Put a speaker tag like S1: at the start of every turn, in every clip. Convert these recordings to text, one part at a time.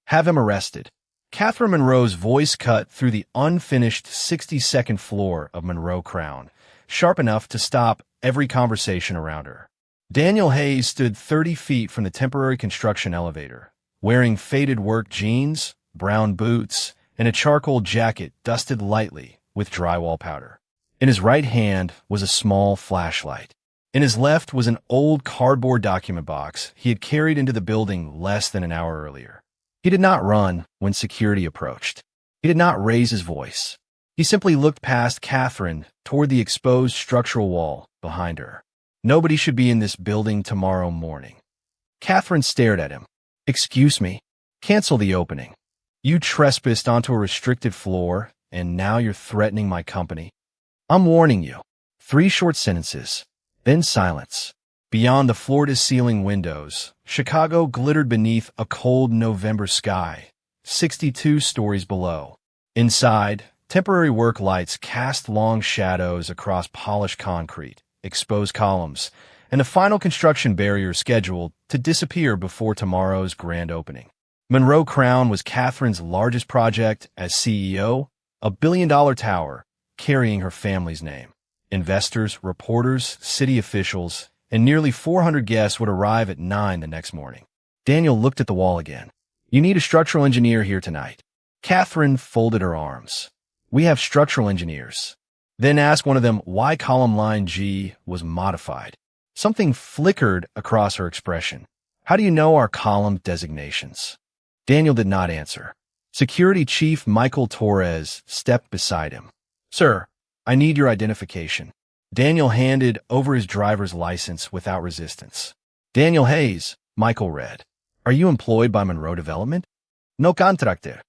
S1: Have him arrested. Katherine Monroe's voice cut through the unfinished 60-second floor of Monroe Crown, sharp enough to stop every conversation around her. Daniel Hayes stood 30 feet from the temporary construction elevator, wearing faded work jeans, brown boots, and a charcoal jacket dusted lightly with drywall powder. In his right hand was a small flashlight. In his left was an old cardboard document box he had carried into the building less than an hour earlier. He did not run when security approached. He did not raise his voice. He simply looked past Katherine toward the exposed structural wall behind her. Nobody should be in this building tomorrow morning. Katherine stared at him. Excuse me. Cancel the opening. You trespassed onto a restricted floor, and now you're threatening my company. I'm warning you. 3 short sentences. Then silence. Beyond the floor-to-ceiling windows, Chicago glittered beneath a cold November sky, 62 stories below. Inside, temporary work lights cast long shadows across polished concrete, exposed columns, and a final construction barrier scheduled to disappear before tomorrow's grand opening. Monroe Crown was Katherine's largest project as CEO, a billion-dollar tower carrying her family's name. Investors, reporters, city officials, and nearly 400 guests would arrive at 9 the next morning. Daniel looked at the wall again. You need a structural engineer here tonight. Katherine folded her arms. We have structural engineers. Then asked one of them why column line G was modified. Something flickered across her expression. How do you know our column designations? Daniel did not answer. Security Chief Michael Torres stepped beside him. Sir, I need your identification. Daniel handed over his driver's license without resistance. Daniel Hayes, Michael read. Are you employed by Monroe Development? No contractor.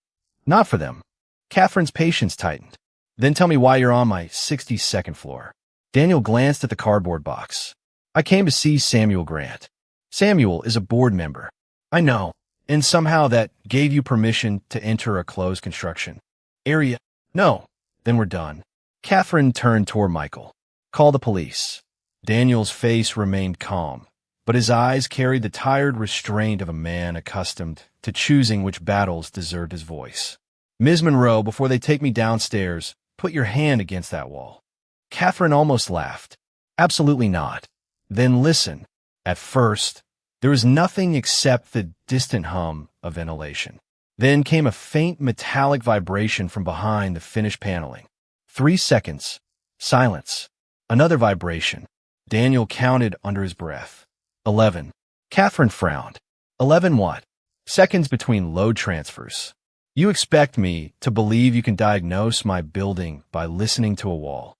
S1: Not for them. Katherine's patience tightened. Then tell me why you're on my 62nd floor. Daniel glanced at the cardboard box. I came to see Samuel Grant. Samuel is a board member. I know. And somehow that gave you permission to enter a closed construction area. No. Then we're done. Katherine turned toward Michael. Call the police. Daniel's face remained calm, but his eyes carried the tired restraint of a man accustomed to choosing which battles deserved his voice. Ms. Monroe, before they take me downstairs, put your hand against that wall. Katherine almost laughed. Absolutely not. Then listen. At first, there was nothing except the distant hum of ventilation. Then came a faint metallic vibration from behind the finished paneling. 3 seconds. Silence. Another vibration. Daniel counted under his breath. 11. Katherine frowned. 11 what? Seconds between load transfers. You expect me to believe you can diagnose my building by listening to a wall?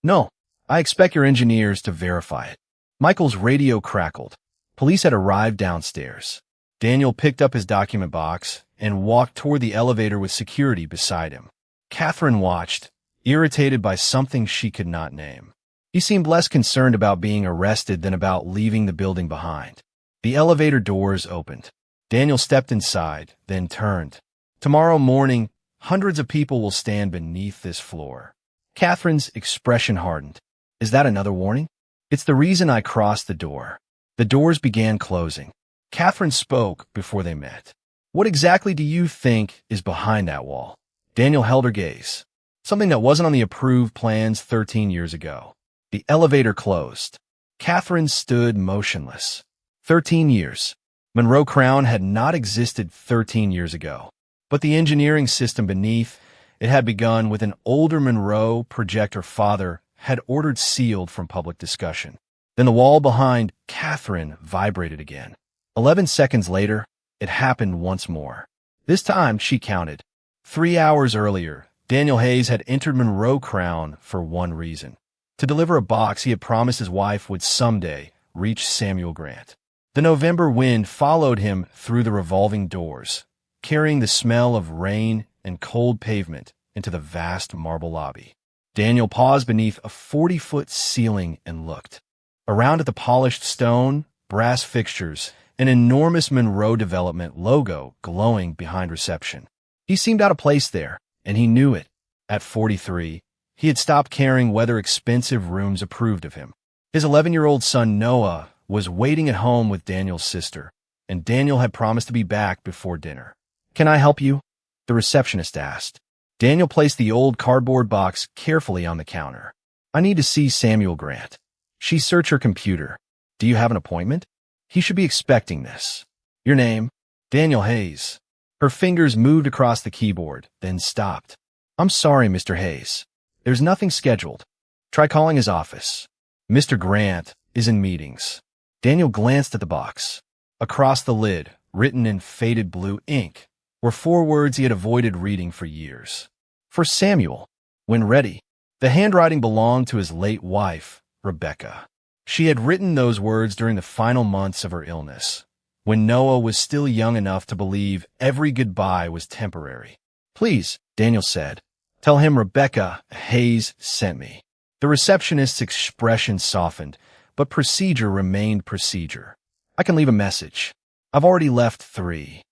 S1: No. I expect your engineers to verify it. Michael's radio crackled. Police had arrived downstairs. Daniel picked up his document box and walked toward the elevator with security beside him. Katherine watched, irritated by something she could not name. He seemed less concerned about being arrested than about leaving the building behind. The elevator doors opened. Daniel stepped inside, then turned. Tomorrow morning, hundreds of people will stand beneath this floor. Katherine's expression hardened. Is that another warning? It's the reason I crossed the door. The doors began closing. Katherine spoke before they met. What exactly do you think is behind that wall? Daniel held her gaze. Something that wasn't on the approved plans 13 years ago. The elevator closed. Katherine stood motionless. 13 years. Monroe Crown had not existed 13 years ago, but the engineering system beneath it had begun with an older Monroe project her father had ordered sealed from public discussion. Then the wall behind Katherine vibrated again. 11 seconds later, it happened once more. This time, she counted. 3 hours earlier, Daniel Hayes had entered Monroe Crown for one reason: to deliver a box he had promised his wife would someday reach Samuel Grant. The November wind followed him through the revolving doors, carrying the smell of rain and cold pavement into the vast marble lobby. Daniel paused beneath a 40-foot ceiling and looked. Around at the polished stone, brass fixtures, an enormous Monroe Development logo glowing behind reception. He seemed out of place there, and he knew it. At 43, he had stopped caring whether expensive rooms approved of him. His 11-year-old son Noah was waiting at home with Daniel's sister, and Daniel had promised to be back before dinner. "Can I help you?" the receptionist asked. Daniel placed the old cardboard box carefully on the counter. "I need to see Samuel Grant." She searched her computer. "Do you have an appointment? He should be expecting this." "Your name?" "Daniel Hayes." Her fingers moved across the keyboard, then stopped. "I'm sorry, Mr. Hayes. There's nothing scheduled. Try calling his office. Mr. Grant is in meetings." Daniel glanced at the box. Across the lid, written in faded blue ink, were 4 words he had avoided reading for years. "For Samuel, when ready." The handwriting belonged to his late wife, Rebecca. She had written those words during the final months of her illness, when Noah was still young enough to believe every goodbye was temporary. "Please," Daniel said, "tell him Rebecca Hayes sent me." The receptionist's expression softened, but procedure remained procedure. "I can leave a message. I've already left 3.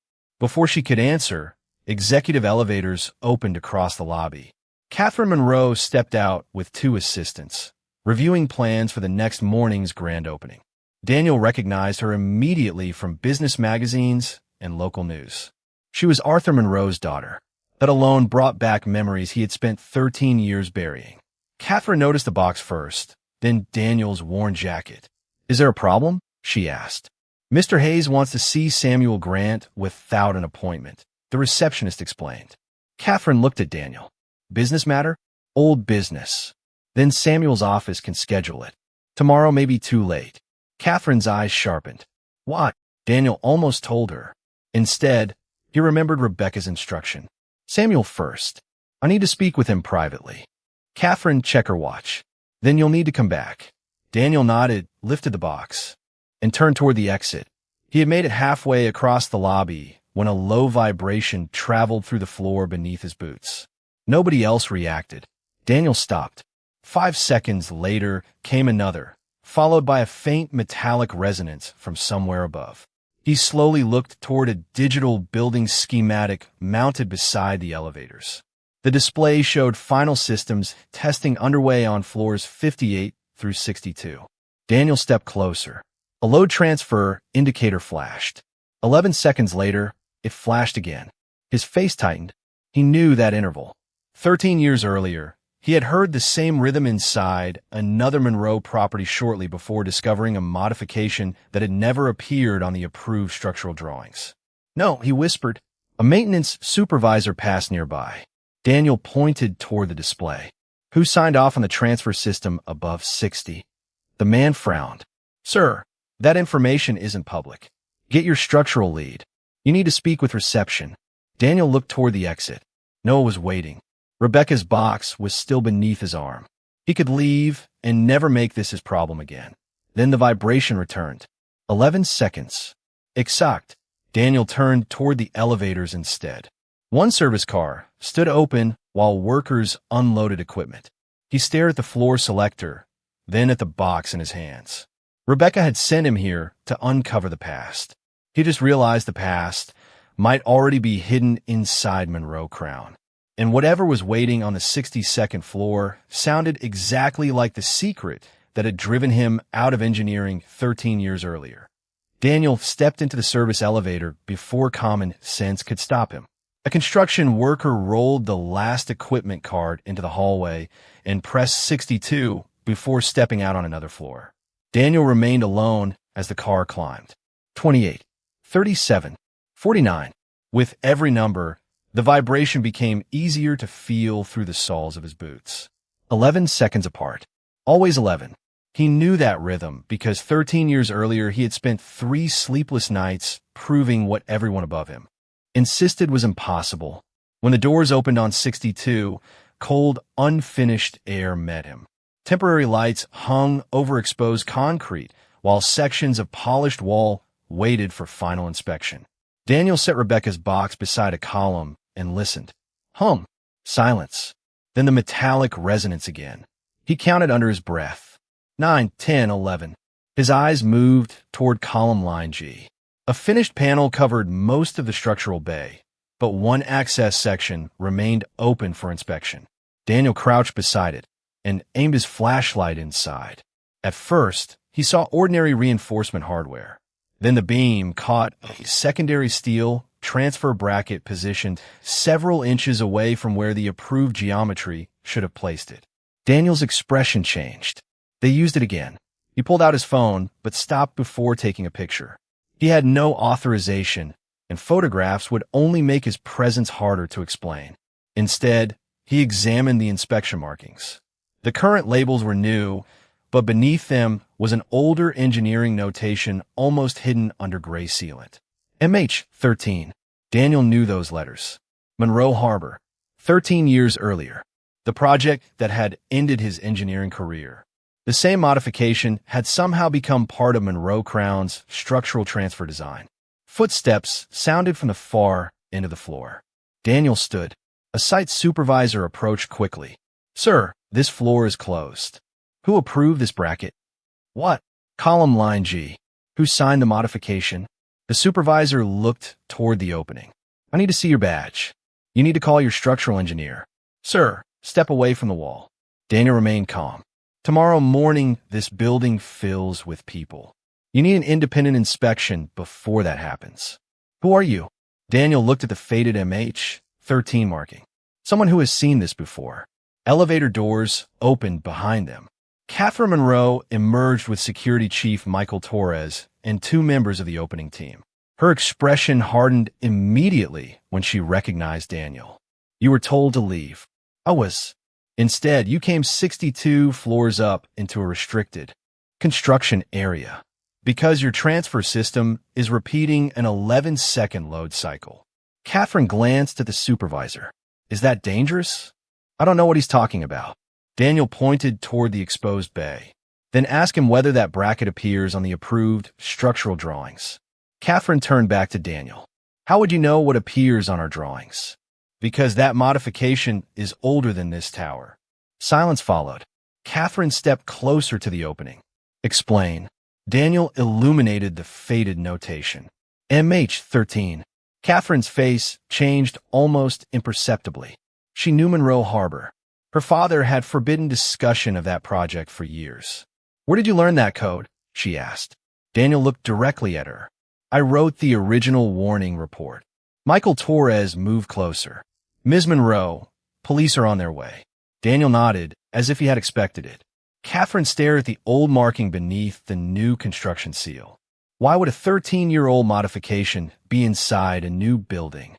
S1: Before she could answer, executive elevators opened across the lobby. Katherine Monroe stepped out with 2 assistants, reviewing plans for the next morning's grand opening. Daniel recognized her immediately from business magazines and local news. She was Arthur Monroe's daughter. That alone brought back memories he had spent 13 years burying. Katherine noticed the box first, then Daniel's worn jacket. "Is there a problem?" she asked. "Mr. Hayes wants to see Samuel Grant without an appointment," the receptionist explained. Katherine looked at Daniel. "Business matter?" "Old business. Then Samuel's office can schedule it. Tomorrow may be too late." Katherine's eyes sharpened. "What?" Daniel almost told her. Instead, he remembered Rebecca's instruction. "Samuel first. I need to speak with him privately." Katherine checked her watch. "Then you'll need to come back." Daniel nodded, lifted the box, and turned toward the exit. He had made it halfway across the lobby when a low vibration traveled through the floor beneath his boots. Nobody else reacted. Daniel stopped. 5 seconds later came another, followed by a faint metallic resonance from somewhere above. He slowly looked toward a digital building schematic mounted beside the elevators. The display showed final systems testing underway on floors 58 through 62. Daniel stepped closer. A load transfer indicator flashed. 11 seconds later, it flashed again. His face tightened. He knew that interval. 13 years earlier, he had heard the same rhythm inside another Monroe property shortly before discovering a modification that had never appeared on the approved structural drawings. "No," he whispered. A maintenance supervisor passed nearby. Daniel pointed toward the display. "Who signed off on the transfer system above 60? The man frowned. "Sir, that information isn't public. Get your structural lead. You need to speak with reception." Daniel looked toward the exit. Noah was waiting. Rebecca's box was still beneath his arm. He could leave and never make this his problem again. Then the vibration returned. 11 seconds. Exact. Daniel turned toward the elevators instead. One service car stood open while workers unloaded equipment. He stared at the floor selector, then at the box in his hands. Rebecca had sent him here to uncover the past. He just realized the past might already be hidden inside Monroe Crown. And whatever was waiting on the 62nd floor sounded exactly like the secret that had driven him out of engineering 13 years earlier. Daniel stepped into the service elevator before common sense could stop him. A construction worker rolled the last equipment cart into the hallway and pressed 62 before stepping out on another floor. Daniel remained alone as the car climbed. 28, 37, 49. With every number, the vibration became easier to feel through the soles of his boots. 11 seconds apart. Always 11. He knew that rhythm because 13 years earlier he had spent 3 sleepless nights proving what everyone above him insisted was impossible. When the doors opened on 62, cold, unfinished air met him. Temporary lights hung over exposed concrete, while sections of polished wall waited for final inspection. Daniel set Rebecca's box beside a column and listened. Hum. Silence. Then the metallic resonance again. He counted under his breath. 9, 10, 11. His eyes moved toward column line G. A finished panel covered most of the structural bay, but one access section remained open for inspection. Daniel crouched beside it and aimed his flashlight inside. At first, he saw ordinary reinforcement hardware. Then the beam caught a secondary steel transfer bracket positioned several inches away from where the approved geometry should have placed it. Daniel's expression changed. They used it again. He pulled out his phone, but stopped before taking a picture. He had no authorization, and photographs would only make his presence harder to explain. Instead, he examined the inspection markings. The current labels were new, but beneath them was an older engineering notation almost hidden under gray sealant. MH13. Daniel knew those letters. Monroe Harbor. 13 years earlier. The project that had ended his engineering career. The same modification had somehow become part of Monroe Crown's structural transfer design. Footsteps sounded from the far end of the floor. Daniel stood. A site supervisor approached quickly. "Sir, this floor is closed." "Who approved this bracket?" "What?" "Column line G." "Who signed the modification?" The supervisor looked toward the opening. "I need to see your badge. You need to call your structural engineer." "Sir, step away from the wall." Daniel remained calm. "Tomorrow morning, this building fills with people. You need an independent inspection before that happens." "Who are you?" Daniel looked at the faded MH13 marking. "Someone who has seen this before." Elevator doors opened behind them. Katherine Monroe emerged with Security Chief Michael Torres and 2 members of the opening team. Her expression hardened immediately when she recognized Daniel. "You were told to leave." "I was." "Instead, you came 62 floors up into a restricted construction area because your transfer system is repeating an 11-second load cycle." Katherine glanced at the supervisor. "Is that dangerous?" "I don't know what he's talking about." Daniel pointed toward the exposed bay. "Then ask him whether that bracket appears on the approved structural drawings." Katherine turned back to Daniel. "How would you know what appears on our drawings?" "Because that modification is older than this tower." Silence followed. Katherine stepped closer to the opening. "Explain." Daniel illuminated the faded notation. MH13. Katherine's face changed almost imperceptibly. She knew Monroe Harbor. Her father had forbidden discussion of that project for years. "Where did you learn that code?" she asked. Daniel looked directly at her. "I wrote the original warning report." Michael Torres moved closer. "Ms. Monroe, police are on their way." Daniel nodded, as if he had expected it. Katherine stared at the old marking beneath the new construction seal. Why would a 13-year-old modification be inside a new building?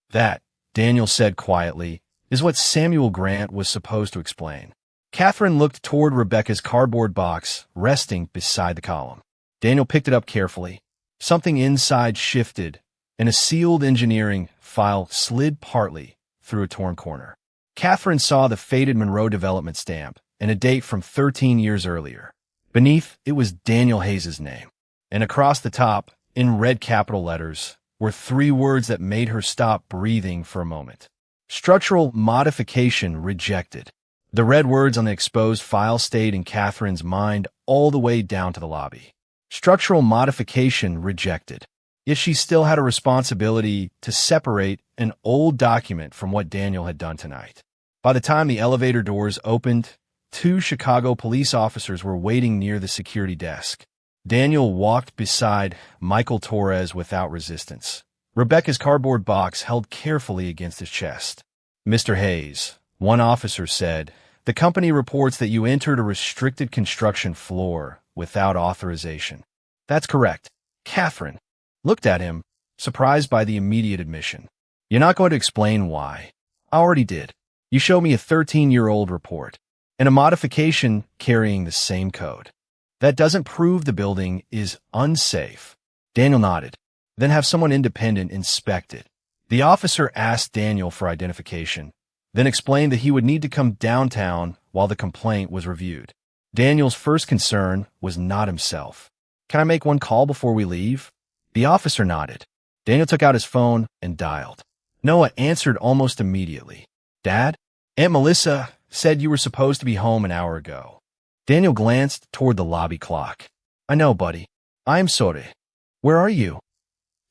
S1: "That," Daniel said quietly, "is what Samuel Grant was supposed to explain." Katherine looked toward Rebecca's cardboard box resting beside the column. Daniel picked it up carefully. Something inside shifted, and a sealed engineering file slid partly through a torn corner. Katherine saw the faded Monroe development stamp and a date from 13 years earlier. Beneath, it was Daniel Hayes' name. And across the top, in red capital letters, were 3 words that made her stop breathing for a moment. Structural modification rejected. The red words on the exposed file stayed in Katherine's mind all the way down to the lobby. Structural modification rejected. Yet she still had a responsibility to separate an old document from what Daniel had done tonight. By the time the elevator doors opened, 2 Chicago police officers were waiting near the security desk. Daniel walked beside Michael Torres without resistance. Rebecca's cardboard box held carefully against his chest. "Mr. Hayes," one officer said, "the company reports that you entered a restricted construction floor without authorization." "That's correct." Katherine looked at him, surprised by the immediate admission. "You're not going to explain why." "I already did. You showed me a 13-year-old report and a modification carrying the same code. That doesn't prove the building is unsafe." Daniel nodded. "Then have someone independent inspect it." The officer asked Daniel for identification, then explained that he would need to come downtown while the complaint was reviewed. Daniel's first concern was not himself. "Can I make one call before we leave?" The officer nodded. Daniel took out his phone and dialed. Noah answered almost immediately. "Dad? Aunt Melissa said you were supposed to be home an hour ago." Daniel glanced toward the lobby clock. "I know, buddy. I'm sorry. Where are you?"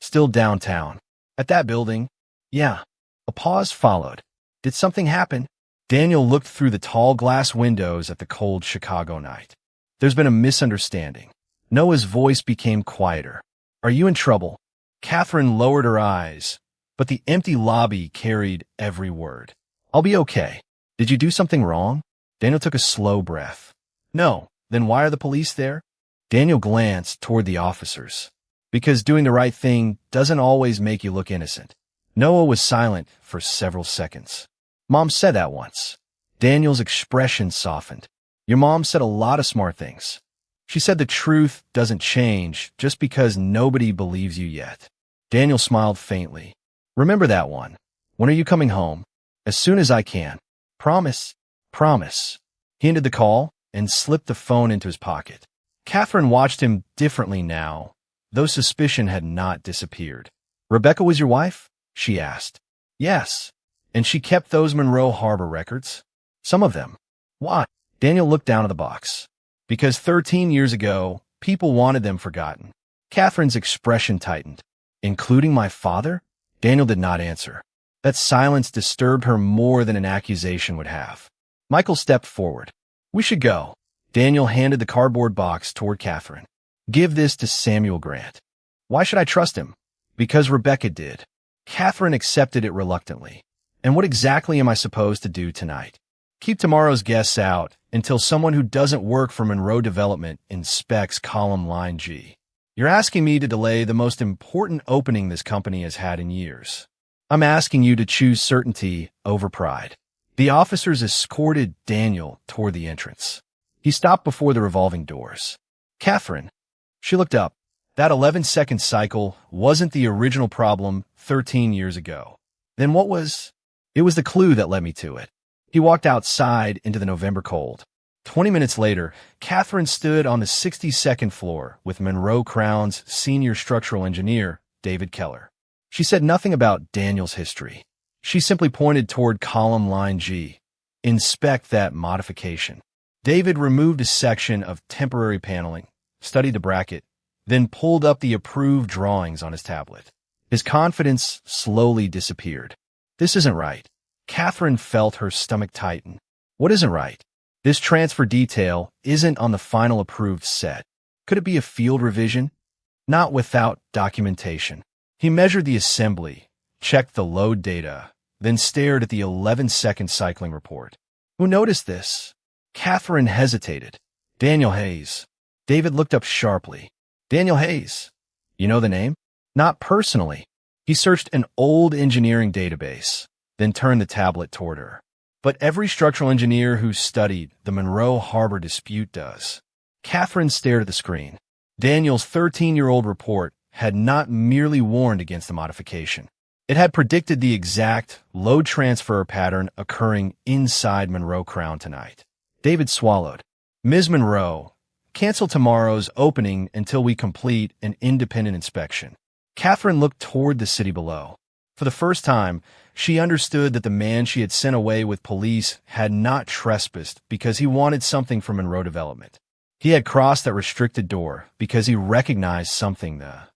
S1: "Still downtown." "At that building?" "Yeah." A pause followed. "Did something happen?" Daniel looked through the tall glass windows at the cold Chicago night. "There's been a misunderstanding." Noah's voice became quieter. "Are you in trouble?" Katherine lowered her eyes, but the empty lobby carried every word. I'll be okay. Did you do something wrong? Daniel took a slow breath. No. Then why are the police there? Daniel glanced toward the officers. Because doing the right thing doesn't always make you look innocent. Noah was silent for several seconds. Mom said that once. Daniel's expression softened. Your mom said a lot of smart things. She said the truth doesn't change just because nobody believes you yet. Daniel smiled faintly. Remember that one. When are you coming home? As soon as I can. Promise. Promise. He ended the call and slipped the phone into his pocket. Katherine watched him differently now, though suspicion had not disappeared. Rebecca was your wife? She asked. Yes. And she kept those Monroe Harbor records? Some of them. Why? Daniel looked down at the box. Because 13 years ago, people wanted them forgotten. Katherine's expression tightened. Including my father? Daniel did not answer. That silence disturbed her more than an accusation would have. Michael stepped forward. We should go. Daniel handed the cardboard box toward Katherine. Give this to Samuel Grant. Why should I trust him? Because Rebecca did. Katherine accepted it reluctantly. And what exactly am I supposed to do tonight? Keep tomorrow's guests out until someone who doesn't work for Monroe Development inspects column line G. You're asking me to delay the most important opening this company has had in years. I'm asking you to choose certainty over pride. The officers escorted Daniel toward the entrance. He stopped before the revolving doors. Katherine. She looked up. That 11-second cycle wasn't the original problem 13 years ago. Then what was? It was the clue that led me to it. He walked outside into the November cold. 20 minutes later, Katherine stood on the 62nd floor with Monroe Crown's senior structural engineer, David Keller. She said nothing about Daniel's history. She simply pointed toward column line G. Inspect that modification. David removed a section of temporary paneling, studied the bracket, then pulled up the approved drawings on his tablet. His confidence slowly disappeared. This isn't right. Katherine felt her stomach tighten. What isn't right? This transfer detail isn't on the final approved set. Could it be a field revision? Not without documentation. He measured the assembly, checked the load data, then stared at the 11-second cycling report. Who noticed this? Katherine hesitated. Daniel Hayes. David looked up sharply. Daniel Hayes. You know the name? Not personally. He searched an old engineering database, then turned the tablet toward her. But every structural engineer who studied the Monroe Harbor dispute does. Katherine stared at the screen. Daniel's 13-year-old report had not merely warned against the modification. It had predicted the exact load transfer pattern occurring inside Monroe Crown tonight. David swallowed. Ms. Monroe, cancel tomorrow's opening until we complete an independent inspection. Katherine looked toward the city below. For the first time, she understood that the man she had sent away with police had not trespassed because he wanted something from Monroe Development. He had crossed that restricted door because he recognized something the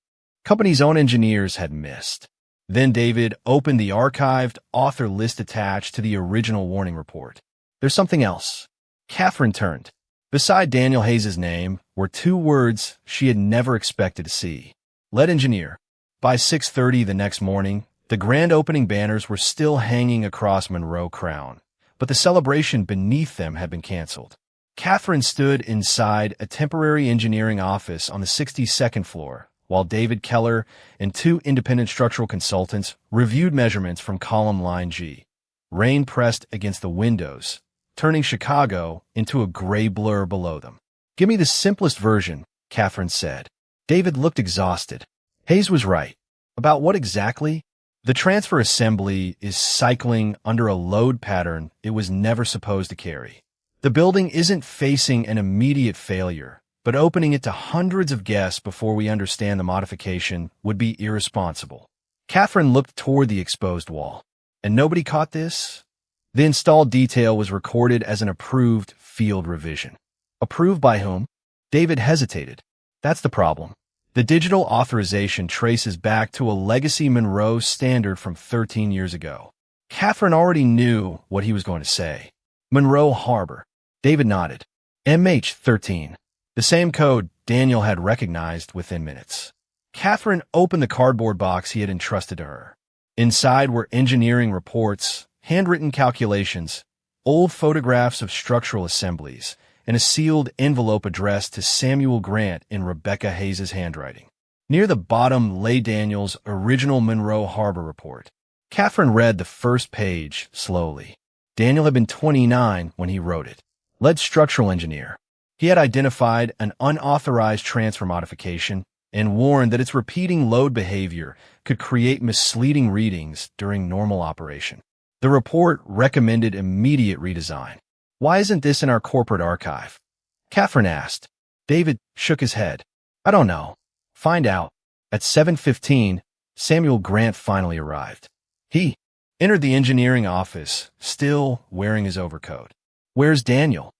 S1: company's own engineers had missed. Then David opened the archived author list attached to the original warning report. There's something else. Katherine turned. Beside Daniel Hayes' name were two words she had never expected to see. Lead engineer. By 6:30 the next morning, the grand opening banners were still hanging across Monroe Crown, but the celebration beneath them had been canceled. Katherine stood inside a temporary engineering office on the 62nd floor, while David Keller and two independent structural consultants reviewed measurements from column line G. Rain pressed against the windows, turning Chicago into a gray blur below them. Give me the simplest version, Katherine said. David looked exhausted. Hayes was right. About what exactly? The transfer assembly is cycling under a load pattern it was never supposed to carry. The building isn't facing an immediate failure, but opening it to hundreds of guests before we understand the modification would be irresponsible. Katherine looked toward the exposed wall. And nobody caught this? The installed detail was recorded as an approved field revision. Approved by whom? David hesitated. That's the problem. The digital authorization traces back to a legacy Monroe standard from 13 years ago. Katherine already knew what he was going to say. Monroe Harbor. David nodded. MH13. The same code Daniel had recognized within minutes. Katherine opened the cardboard box he had entrusted to her. Inside were engineering reports, handwritten calculations, old photographs of structural assemblies, and a sealed envelope addressed to Samuel Grant in Rebecca Hayes's handwriting. Near the bottom lay Daniel's original Monroe Harbor report. Katherine read the first page slowly. Daniel had been 29 when he wrote it. Lead structural engineer. He had identified an unauthorized transfer modification and warned that its repeating load behavior could create misleading readings during normal operation. The report recommended immediate redesign. Why isn't this in our corporate archive? Katherine asked. David shook his head. I don't know. Find out. At 7:15, Samuel Grant finally arrived. He entered the engineering office, still wearing his overcoat. Where's Daniel?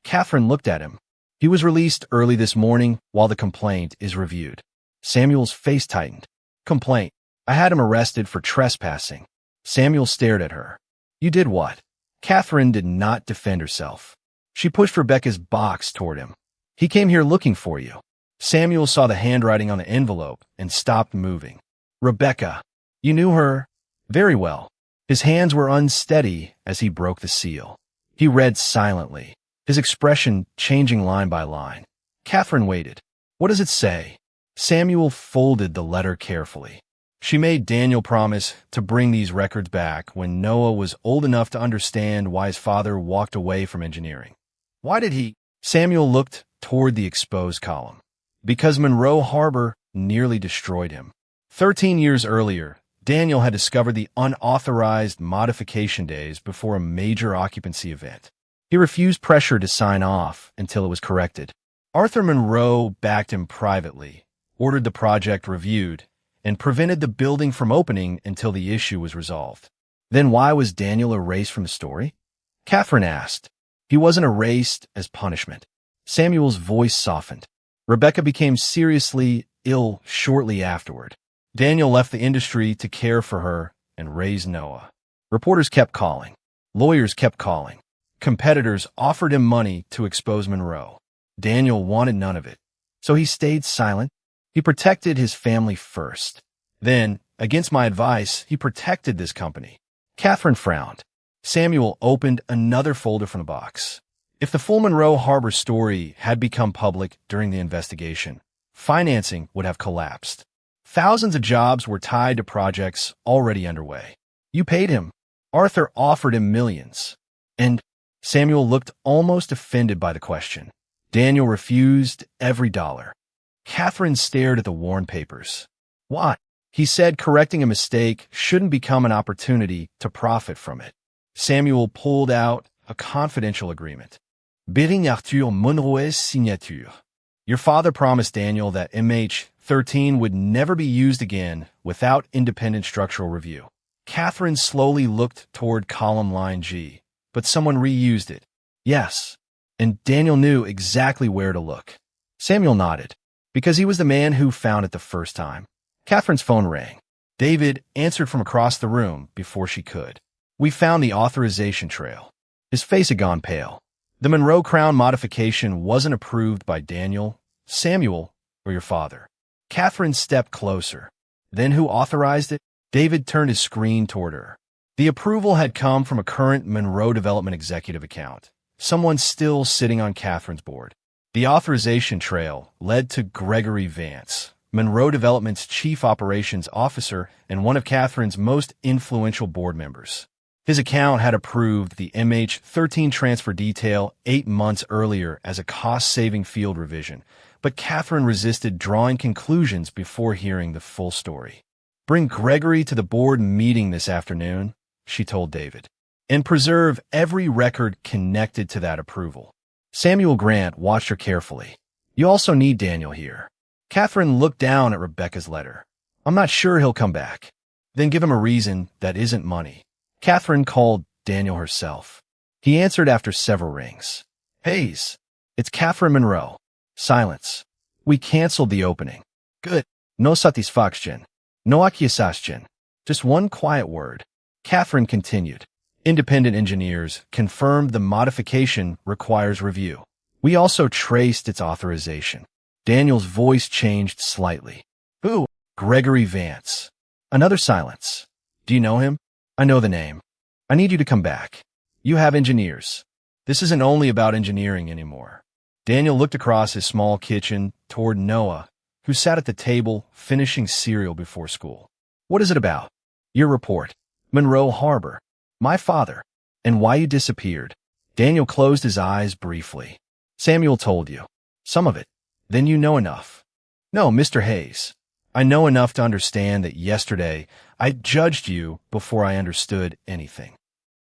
S1: Katherine looked at him. He was released early this morning while the complaint is reviewed. Samuel's face tightened. Complaint. I had him arrested for trespassing. Samuel stared at her. You did what? Katherine did not defend herself. She pushed Rebecca's box toward him. He came here looking for you. Samuel saw the handwriting on the envelope and stopped moving. Rebecca. You knew her? Very well. His hands were unsteady as he broke the seal. He read silently, his expression changing line by line. Katherine waited. What does it say? Samuel folded the letter carefully. She made Daniel promise to bring these records back when Noah was old enough to understand why his father walked away from engineering. Why did he? Samuel looked toward the exposed column. Because Monroe Harbor nearly destroyed him. 13 years earlier, Daniel had discovered the unauthorized modification days before a major occupancy event. He refused pressure to sign off until it was corrected. Arthur Monroe backed him privately, ordered the project reviewed, and prevented the building from opening until the issue was resolved. Then why was Daniel erased from the story? Katherine asked. He wasn't erased as punishment. Samuel's voice softened. Rebecca became seriously ill shortly afterward. Daniel left the industry to care for her and raise Noah. Reporters kept calling. Lawyers kept calling. Competitors offered him money to expose Monroe. Daniel wanted none of it, so he stayed silent. He protected his family first. Then, against my advice, he protected this company. Katherine frowned. Samuel opened another folder from the box. If the full Monroe Harbor story had become public during the investigation, financing would have collapsed. Thousands of jobs were tied to projects already underway. You paid him. Arthur offered him millions. And Samuel looked almost offended by the question. Daniel refused every dollar. Katherine stared at the worn papers. Why? He said correcting a mistake shouldn't become an opportunity to profit from it. Samuel pulled out a confidential agreement. Bidding Arthur Monroe's signature. Your father promised Daniel that MH13 would never be used again without independent structural review. Katherine slowly looked toward column line G, but someone reused it. Yes, and Daniel knew exactly where to look. Samuel nodded, because he was the man who found it the first time. Katherine's phone rang. David answered from across the room before she could. We found the authorization trail. His face had gone pale. The Monroe Crown modification wasn't approved by Daniel, Samuel, or your father. Katherine stepped closer. Then who authorized it? David turned his screen toward her. The approval had come from a current Monroe Development executive account, someone still sitting on Katherine's board. The authorization trail led to Gregory Vance, Monroe Development's chief operations officer and one of Katherine's most influential board members. His account had approved the MH13 transfer detail 8 months earlier as a cost-saving field revision, but Katherine resisted drawing conclusions before hearing the full story. Bring Gregory to the board meeting this afternoon, she told David, and preserve every record connected to that approval. Samuel Grant watched her carefully. You also need Daniel here. Katherine looked down at Rebecca's letter. I'm not sure he'll come back. Then give him a reason that isn't money. Katherine called Daniel herself. He answered after several rings. Hayes, it's Katherine Monroe. Silence. We canceled the opening. Good. No satisfaction. No acquiescence. Just one quiet word. Katherine continued. Independent engineers confirmed the modification requires review. We also traced its authorization. Daniel's voice changed slightly. Who? Gregory Vance. Another silence. Do you know him? I know the name. I need you to come back. You have engineers. This isn't only about engineering anymore. Daniel looked across his small kitchen toward Noah, who sat at the table finishing cereal before school. What is it about? Your report. Monroe Harbor. My father. And why you disappeared. Daniel closed his eyes briefly. Samuel told you. Some of it. Then you know enough. No, Mr. Hayes. I know enough to understand that yesterday I judged you before I understood anything.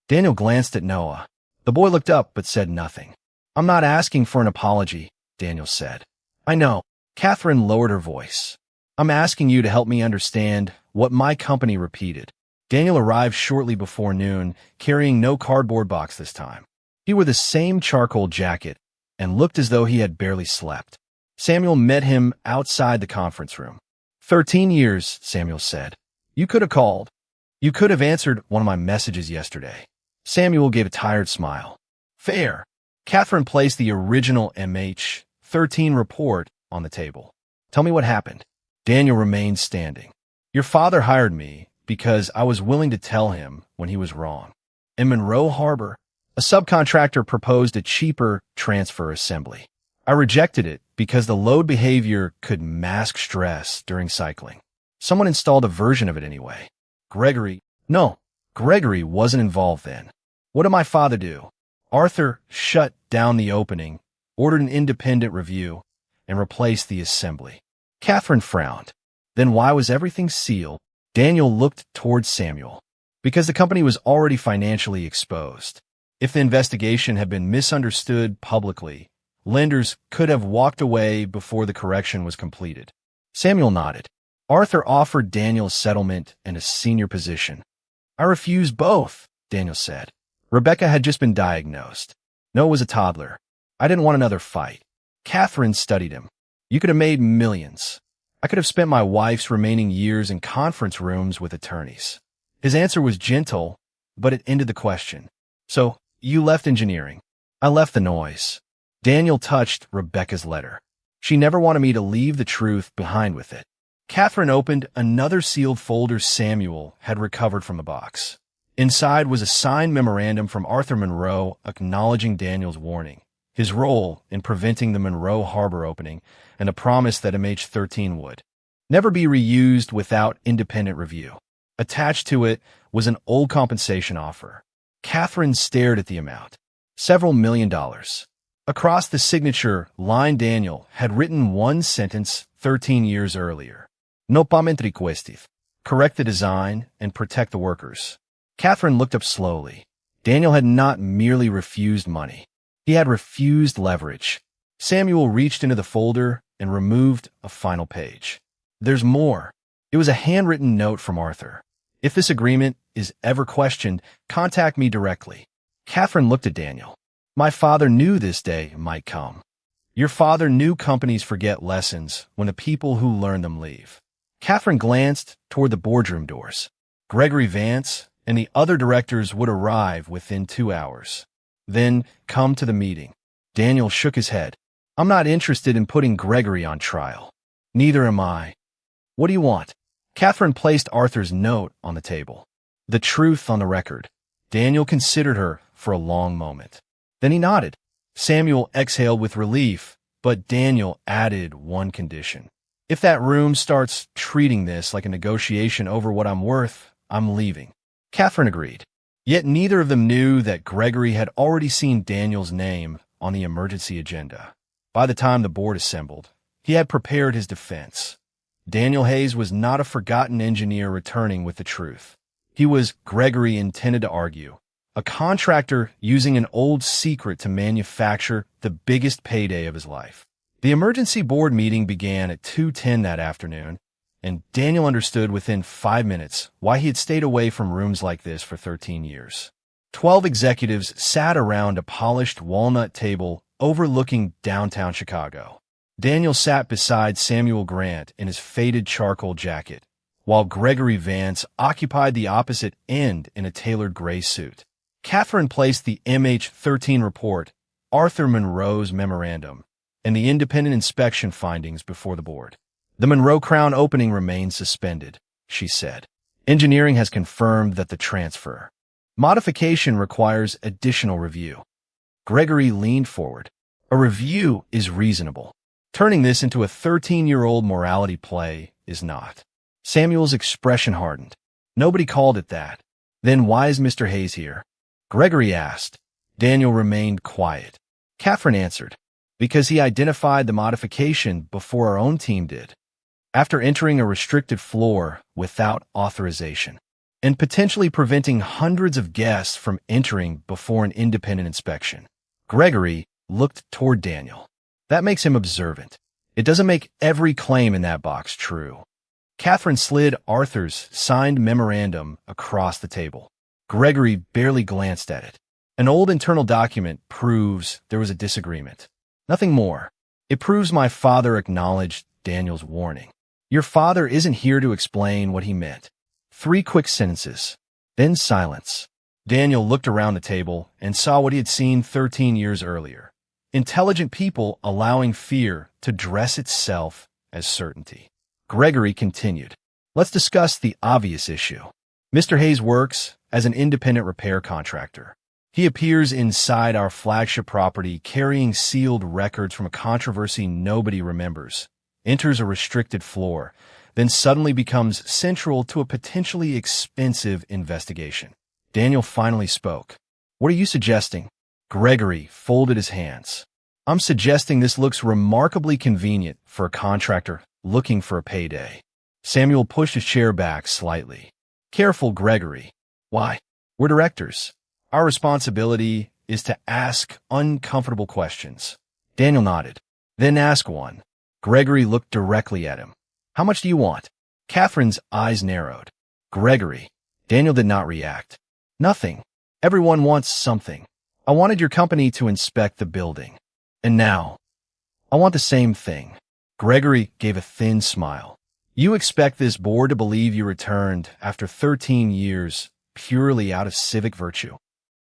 S1: Daniel glanced at Noah. The boy looked up but said nothing. I'm not asking for an apology, Daniel said. I know. Katherine lowered her voice. I'm asking you to help me understand what my company repeated. Daniel arrived shortly before noon, carrying no cardboard box this time. He wore the same charcoal jacket and looked as though he had barely slept. Samuel met him outside the conference room. 13 years, Samuel said. You could have called. You could have answered one of my messages yesterday. Samuel gave a tired smile. Fair. Katherine placed the original MH13 report on the table. Tell me what happened. Daniel remained standing. Your father hired me because I was willing to tell him when he was wrong. In Monroe Harbor, a subcontractor proposed a cheaper transfer assembly. I rejected it because the load behavior could mask stress during cycling. Someone installed a version of it anyway. Gregory wasn't involved then. What did my father do? Arthur shut down the opening, ordered an independent review, and replaced the assembly. Katherine frowned. Then why was everything sealed? Daniel looked towards Samuel. Because the company was already financially exposed. If the investigation had been misunderstood publicly, lenders could have walked away before the correction was completed. Samuel nodded. Arthur offered Daniel settlement and a senior position. I refused both, Daniel said. Rebecca had just been diagnosed. Noah was a toddler. I didn't want another fight. Katherine studied him. You could have made millions. I could have spent my wife's remaining years in conference rooms with attorneys. His answer was gentle, but it ended the question. So, you left engineering. I left the noise. Daniel touched Rebecca's letter. She never wanted me to leave the truth behind with it. Katherine opened another sealed folder Samuel had recovered from the box. Inside was a signed memorandum from Arthur Monroe acknowledging Daniel's warning, his role in preventing the Monroe Harbor opening, and a promise that MH13 would never be reused without independent review. Attached to it was an old compensation offer. Katherine stared at the amount. Several $1 million. Across the signature line Daniel had written one sentence 13 years earlier. No payment requested. Correct the design and protect the workers. Katherine looked up slowly. Daniel had not merely refused money. He had refused leverage. Samuel reached into the folder and removed a final page. There's more. It was a handwritten note from Arthur. If this agreement is ever questioned, contact me directly. Katherine looked at Daniel. My father knew this day might come. Your father knew companies forget lessons when the people who learn them leave. Katherine glanced toward the boardroom doors. Gregory Vance and the other directors would arrive within 2 hours. Then come to the meeting. Daniel shook his head. I'm not interested in putting Gregory on trial. Neither am I. What do you want? Katherine placed Arthur's note on the table. The truth on the record. Daniel considered her for a long moment. Then he nodded. Samuel exhaled with relief, but Daniel added one condition. If that room starts treating this like a negotiation over what I'm worth, I'm leaving. Katherine agreed. Yet neither of them knew that Gregory had already seen Daniel's name on the emergency agenda. By the time the board assembled, he had prepared his defense. Daniel Hayes was not a forgotten engineer returning with the truth. He was, Gregory intended to argue, a contractor using an old secret to manufacture the biggest payday of his life. The emergency board meeting began at 2:10 that afternoon, and Daniel understood within 5 minutes why he had stayed away from rooms like this for 13 years. 12 executives sat around a polished walnut table overlooking downtown Chicago. Daniel sat beside Samuel Grant in his faded charcoal jacket, while Gregory Vance occupied the opposite end in a tailored gray suit. Katherine placed the MH13 report, Arthur Monroe's memorandum, and the independent inspection findings before the board. The Monroe Crown opening remains suspended, she said. Engineering has confirmed that the transfer. Modification requires additional review. Gregory leaned forward. A review is reasonable. Turning this into a 13-year-old morality play is not. Samuel's expression hardened. Nobody called it that. Then why is Mr. Hayes here? Gregory asked. Daniel remained quiet. Katherine answered. Because he identified the modification before our own team did. After entering a restricted floor without authorization and potentially preventing hundreds of guests from entering before an independent inspection. Gregory looked toward Daniel. That makes him observant. It doesn't make every claim in that box true. Katherine slid Arthur's signed memorandum across the table. Gregory barely glanced at it. An old internal document proves there was a disagreement. Nothing more. It proves my father acknowledged Daniel's warning. Your father isn't here to explain what he meant. 3 quick sentences. Then silence. Daniel looked around the table and saw what he had seen 13 years earlier. Intelligent people allowing fear to dress itself as certainty. Gregory continued. Let's discuss the obvious issue. Mr. Hayes works as an independent repair contractor. He appears inside our flagship property carrying sealed records from a controversy nobody remembers, enters a restricted floor, then suddenly becomes central to a potentially expensive investigation. Daniel finally spoke. What are you suggesting? Gregory folded his hands. I'm suggesting this looks remarkably convenient for a contractor looking for a payday. Samuel pushed his chair back slightly. Careful, Gregory. Why? We're directors. Our responsibility is to ask uncomfortable questions. Daniel nodded. Then ask one. Gregory looked directly at him. How much do you want? Katherine's eyes narrowed. Gregory. Daniel did not react. Nothing. Everyone wants something. I wanted your company to inspect the building. And now, I want the same thing. Gregory gave a thin smile. You expect this board to believe you returned after 13 years purely out of civic virtue.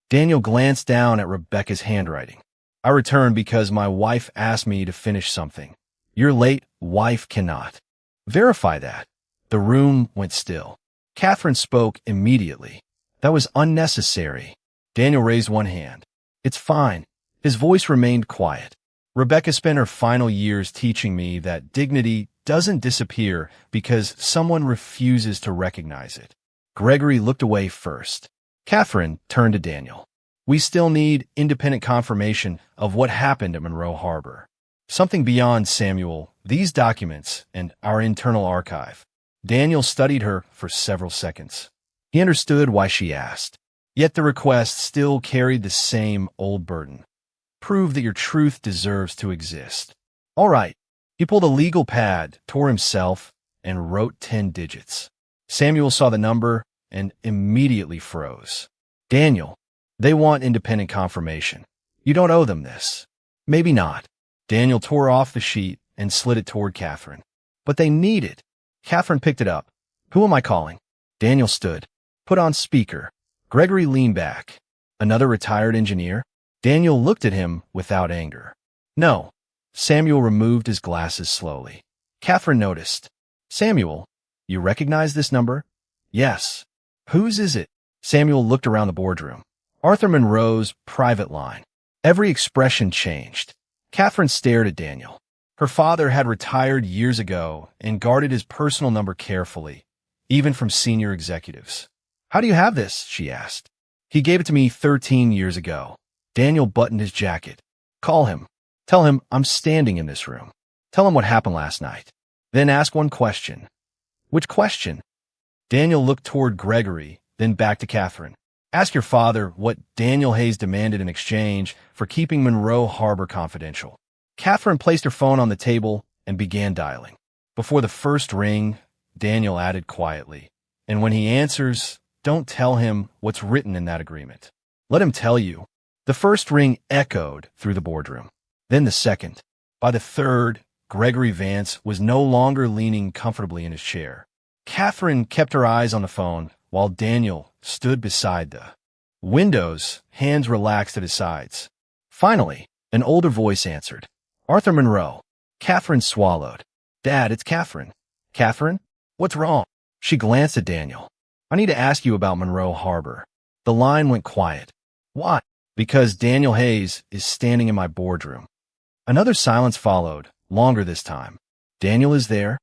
S1: Daniel glanced down at Rebecca's handwriting. I returned because my wife asked me to finish something. Your late wife cannot. Verify that. The room went still. Katherine spoke immediately. That was unnecessary. Daniel raised one hand. It's fine. His voice remained quiet. Rebecca spent her final years teaching me that dignity doesn't disappear because someone refuses to recognize it. Gregory looked away first. Katherine turned to Daniel. We still need independent confirmation of what happened at Monroe Harbor. Something beyond Samuel, these documents, and our internal archive. Daniel studied her for several seconds. He understood why she asked. Yet the request still carried the same old burden. Prove that your truth deserves to exist. All right. He pulled a legal pad, tore himself, and wrote 10 digits. Samuel saw the number and immediately froze. Daniel, they want independent confirmation. You don't owe them this. Maybe not. Daniel tore off the sheet and slid it toward Katherine. But they need it. Katherine picked it up. Who am I calling? Daniel stood. Put on speaker. Gregory leaned back. Another retired engineer? Daniel looked at him without anger. No. Samuel removed his glasses slowly. Katherine noticed. Samuel, you recognize this number? Yes. Whose is it? Samuel looked around the boardroom. Arthur Monroe's private line. Every expression changed. Katherine stared at Daniel. Her father had retired years ago and guarded his personal number carefully, even from senior executives. How do you have this? She asked. He gave it to me 13 years ago. Daniel buttoned his jacket. Call him. Tell him I'm standing in this room. Tell him what happened last night. Then ask one question. Which question? Daniel looked toward Gregory, then back to Katherine. Ask your father what Daniel Hayes demanded in exchange for keeping Monroe Harbor confidential. Katherine placed her phone on the table and began dialing. Before the first ring, Daniel added quietly, and when he answers, don't tell him what's written in that agreement. Let him tell you. The first ring echoed through the boardroom. Then the second. By the third, Gregory Vance was no longer leaning comfortably in his chair. Katherine kept her eyes on the phone while Daniel stood beside the windows, hands relaxed at his sides. Finally, an older voice answered. Arthur Monroe. Katherine swallowed. Dad, it's Katherine. Katherine? What's wrong? She glanced at Daniel. I need to ask you about Monroe Harbor. The line went quiet. Why? Because Daniel Hayes is standing in my boardroom. Another silence followed, longer this time. Daniel is there?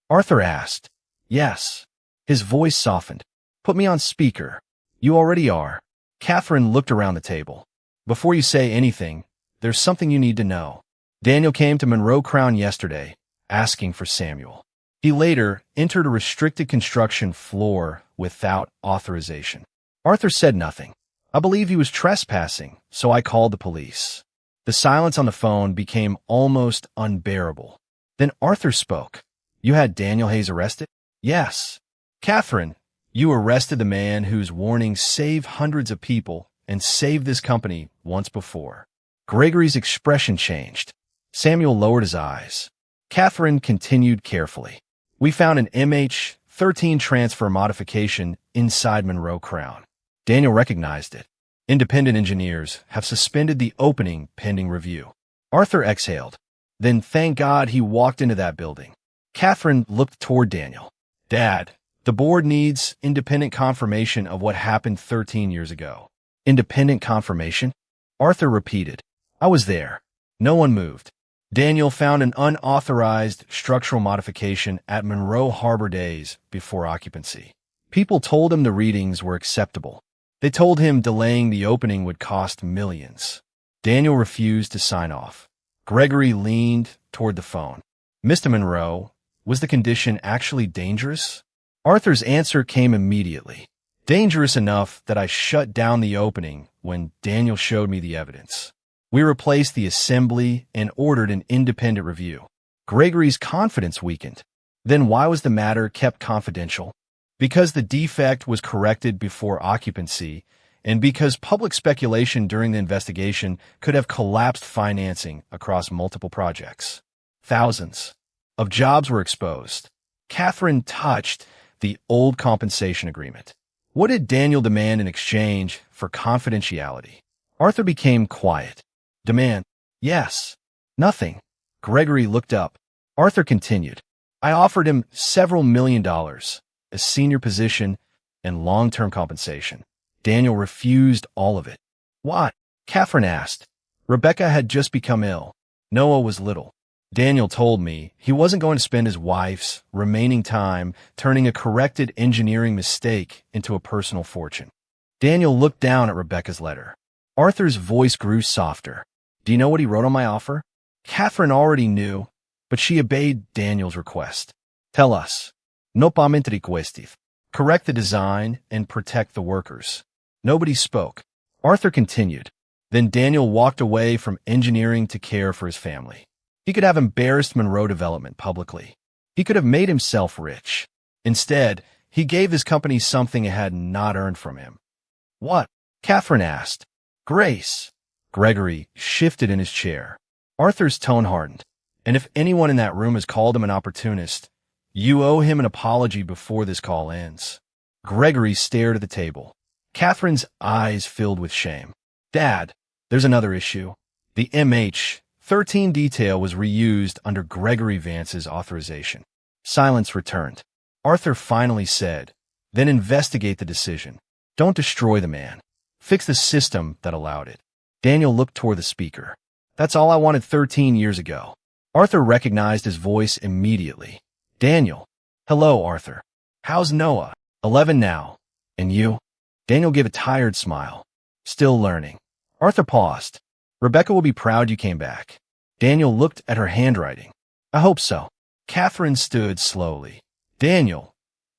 S1: Arthur asked. Yes. His voice softened. Put me on speaker. You already are. Katherine looked around the table. Before you say anything, there's something you need to know. Daniel came to Monroe Crown yesterday, asking for Samuel. He later entered a restricted construction floor without authorization. Arthur said nothing. I believe he was trespassing, so I called the police. The silence on the phone became almost unbearable. Then Arthur spoke. You had Daniel Hayes arrested? Yes. Katherine, you arrested the man whose warnings saved hundreds of people and saved this company once before. Gregory's expression changed. Samuel lowered his eyes. Katherine continued carefully. We found an MH13 transfer modification inside Monroe Crown. Daniel recognized it. Independent engineers have suspended the opening pending review. Arthur exhaled. Then thank God he walked into that building. Katherine looked toward Daniel. Dad, the board needs independent confirmation of what happened 13 years ago. Independent confirmation? Arthur repeated. I was there. No one moved. Daniel found an unauthorized structural modification at Monroe Harbor days before occupancy. People told him the readings were acceptable. They told him delaying the opening would cost millions. Daniel refused to sign off. Gregory leaned toward the phone. Mr. Monroe, was the condition actually dangerous? Arthur's answer came immediately. Dangerous enough that I shut down the opening when Daniel showed me the evidence. We replaced the assembly and ordered an independent review. Gregory's confidence weakened. Then why was the matter kept confidential? Because the defect was corrected before occupancy, and because public speculation during the investigation could have collapsed financing across multiple projects. Thousands of jobs were exposed. Katherine touched the old compensation agreement. What did Daniel demand in exchange for confidentiality? Arthur became quiet. Demand? Yes. Nothing. Gregory looked up. Arthur continued. I offered him several $1 million, a senior position, and long-term compensation. Daniel refused all of it. Why? Katherine asked. Rebecca had just become ill. Noah was little. Daniel told me he wasn't going to spend his wife's remaining time turning a corrected engineering mistake into a personal fortune. Daniel looked down at Rebecca's letter. Arthur's voice grew softer. Do you know what he wrote on my offer? Katherine already knew, but she obeyed Daniel's request. Tell us. No pamente requestive. Correct the design and protect the workers. Nobody spoke. Arthur continued. Then Daniel walked away from engineering to care for his family. He could have embarrassed Monroe Development publicly. He could have made himself rich. Instead, he gave his company something it had not earned from him. What? Katherine asked. Grace. Gregory shifted in his chair. Arthur's tone hardened. And if anyone in that room has called him an opportunist, you owe him an apology before this call ends. Gregory stared at the table. Katherine's eyes filled with shame. Dad, there's another issue. The MH13 detail was reused under Gregory Vance's authorization. Silence returned. Arthur finally said, then investigate the decision. Don't destroy the man. Fix the system that allowed it. Daniel looked toward the speaker. That's all I wanted 13 years ago. Arthur recognized his voice immediately. Daniel. Hello, Arthur. How's Noah? 11 now. And you? Daniel gave a tired smile. Still learning. Arthur paused. Rebecca will be proud you came back. Daniel looked at her handwriting. I hope so. Katherine stood slowly. Daniel,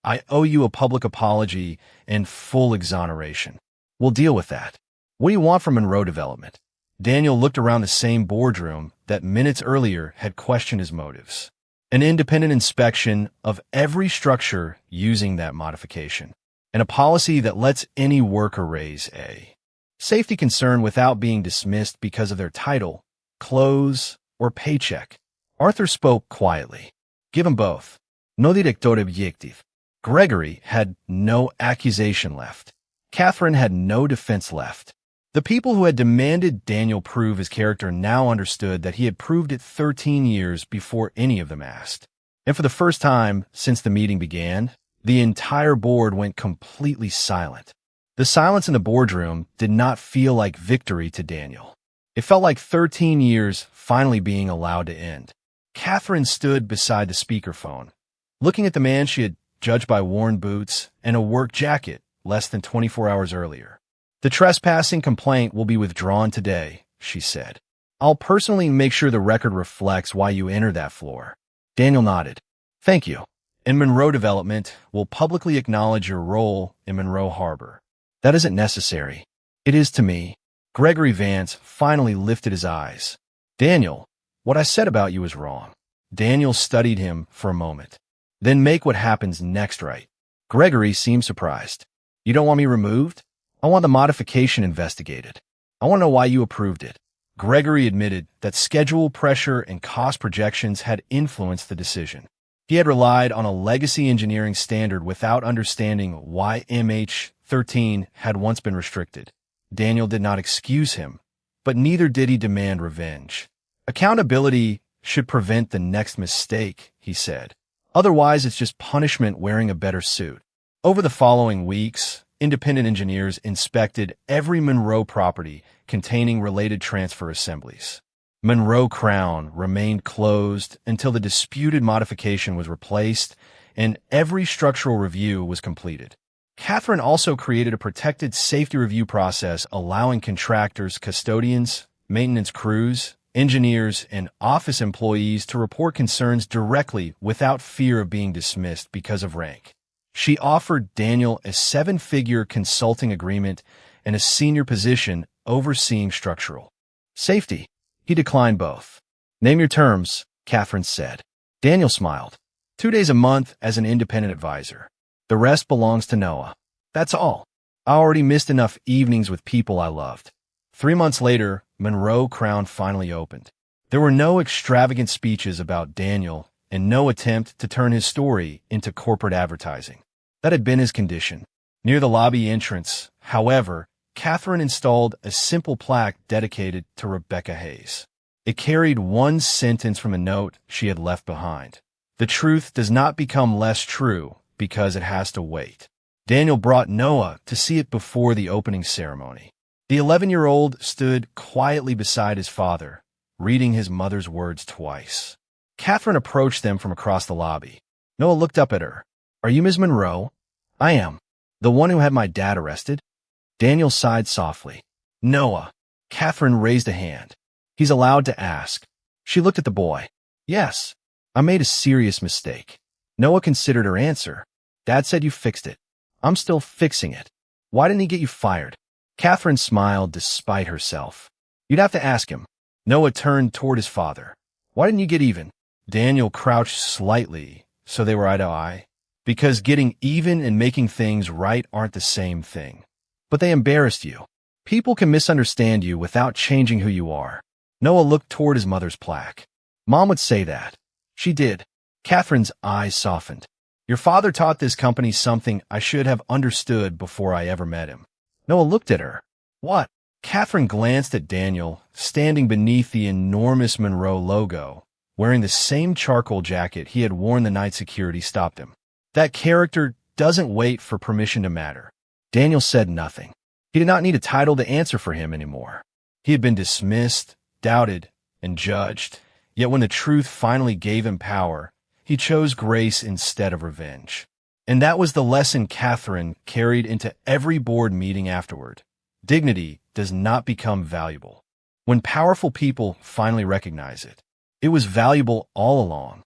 S1: I owe you a public apology and full exoneration. We'll deal with that. What do you want from Monroe Development? Daniel looked around the same boardroom that minutes earlier had questioned his motives. An independent inspection of every structure using that modification, and a policy that lets any worker raise a safety concern without being dismissed because of their title, clothes, or paycheck. Arthur spoke quietly. Give them both. No director objective. Gregory had no accusation left. Katherine had no defense left. The people who had demanded Daniel prove his character now understood that he had proved it 13 years before any of them asked. And for the first time since the meeting began, the entire board went completely silent. The silence in the boardroom did not feel like victory to Daniel. It felt like 13 years finally being allowed to end. Katherine stood beside the speakerphone, looking at the man she had judged by worn boots and a work jacket less than 24 hours earlier. "The trespassing complaint will be withdrawn today," she said. "I'll personally make sure the record reflects why you entered that floor." Daniel nodded. "Thank you. And Monroe Development will publicly acknowledge your role in Monroe Harbor." "That isn't necessary." "It is to me." Gregory Vance finally lifted his eyes. "Daniel, what I said about you is wrong." Daniel studied him for a moment. "Then make what happens next right." Gregory seemed surprised. "You don't want me removed?" "I want the modification investigated. I want to know why you approved it." Gregory admitted that schedule pressure and cost projections had influenced the decision. He had relied on a legacy engineering standard without understanding why MH13 had once been restricted. Daniel did not excuse him, but neither did he demand revenge. "Accountability should prevent the next mistake," he said. "Otherwise, it's just punishment wearing a better suit." Over the following weeks, independent engineers inspected every Monroe property containing related transfer assemblies. Monroe Crown remained closed until the disputed modification was replaced and every structural review was completed. Katherine also created a protected safety review process allowing contractors, custodians, maintenance crews, engineers, and office employees to report concerns directly without fear of being dismissed because of rank. She offered Daniel a 7-figure consulting agreement and a senior position overseeing structural safety. He declined both. "Name your terms," Katherine said. Daniel smiled. 2 days a month as an independent advisor. The rest belongs to Noah. That's all. I already missed enough evenings with people I loved. 3 months later, Monroe Crown finally opened. There were no extravagant speeches about Daniel and no attempt to turn his story into corporate advertising. That had been his condition. Near the lobby entrance, however, Katherine installed a simple plaque dedicated to Rebecca Hayes. It carried one sentence from a note she had left behind. "The truth does not become less true because it has to wait." Daniel brought Noah to see it before the opening ceremony. The 11-year-old stood quietly beside his father, reading his mother's words twice. Katherine approached them from across the lobby. Noah looked up at her. "Are you Ms. Monroe?" "I am. The one who had my dad arrested?" Daniel sighed softly. "Noah." Katherine raised a hand. "He's allowed to ask." She looked at the boy. "Yes, I made a serious mistake." Noah considered her answer. "Dad said you fixed it. I'm still fixing it. Why didn't he get you fired?" Katherine smiled despite herself. "You'd have to ask him." Noah turned toward his father. "Why didn't you get even?" Daniel crouched slightly so they were eye to eye. "Because getting even and making things right aren't the same thing." "But they embarrassed you." "People can misunderstand you without changing who you are." Noah looked toward his mother's plaque. "Mom would say that." "She did." Katherine's eyes softened. "Your father taught this company something I should have understood before I ever met him." Noah looked at her. "What?" Katherine glanced at Daniel, standing beneath the enormous Monroe logo, wearing the same charcoal jacket he had worn the night security stopped him. "That character doesn't wait for permission to matter." Daniel said nothing. He did not need a title to answer for him anymore. He had been dismissed, doubted, and judged, yet when the truth finally gave him power, he chose grace instead of revenge. And that was the lesson Katherine carried into every board meeting afterward. Dignity does not become valuable when powerful people finally recognize it. It was valuable all along.